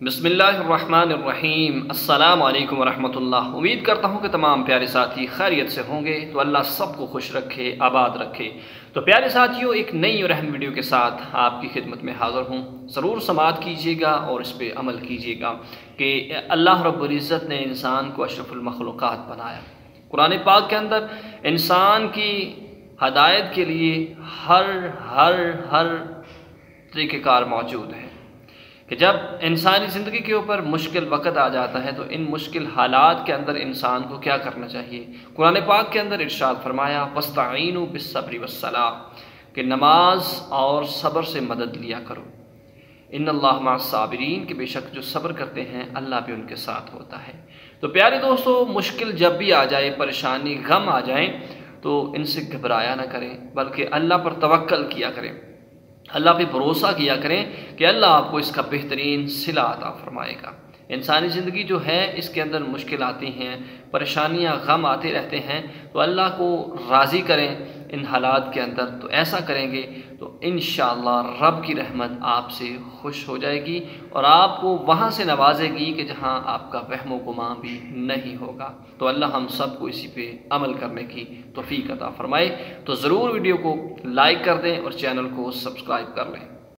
بسم اللہ الرحمن الرحیم۔ السلام علیکم ورحمۃ اللہ۔ امید کرتا ہوں کہ تمام پیارے ساتھی خیریت سے ہوں گے، تو اللہ سب کو خوش رکھے، آباد رکھے۔ تو پیارے ساتھیوں، ایک نئی اور اہم ویڈیو کے ساتھ آپ کی خدمت میں حاضر ہوں۔ ضرور سماعت کیجیے گا اور اس پہ عمل کیجیے گا کہ اللہ رب العزت نے انسان کو اشرف المخلوقات بنایا۔ قرآن پاک کے اندر انسان کی ہدایت کے لیے ہر طریقہ کار موجود ہے کہ جب انسانی زندگی کے اوپر مشکل وقت آ جاتا ہے تو ان مشکل حالات کے اندر انسان کو کیا کرنا چاہیے۔ قرآن پاک کے اندر ارشاد فرمایا وَاسْتَعِینُوا بِالصَّبْرِ وَالصَّلَاةِ کہ نماز اور صبر سے مدد لیا کرو۔ ان اللہ مع الصابرین کہ بے شک جو صبر کرتے ہیں اللہ بھی ان کے ساتھ ہوتا ہے۔ تو پیارے دوستو، مشکل جب بھی آ جائے، پریشانی، غم آ جائیں تو ان سے گھبرایا نہ کریں، بلکہ اللہ پر توکل کیا کریں، اللہ پہ بھروسہ کیا کریں کہ اللہ آپ کو اس کا بہترین صلہ عطا فرمائے گا۔ انسانی زندگی جو ہے اس کے اندر مشکل آتی ہیں، پریشانیاں، غم آتے رہتے ہیں، تو اللہ کو راضی کریں ان حالات کے اندر۔ تو ایسا کریں گے تو انشاءاللہ رب کی رحمت آپ سے خوش ہو جائے گی اور آپ کو وہاں سے نوازے گی کہ جہاں آپ کا وہم و گمان بھی نہیں ہوگا۔ تو اللہ ہم سب کو اسی پہ عمل کرنے کی توفیق عطا فرمائے۔ تو ضرور ویڈیو کو لائک کر دیں اور چینل کو سبسکرائب کر لیں۔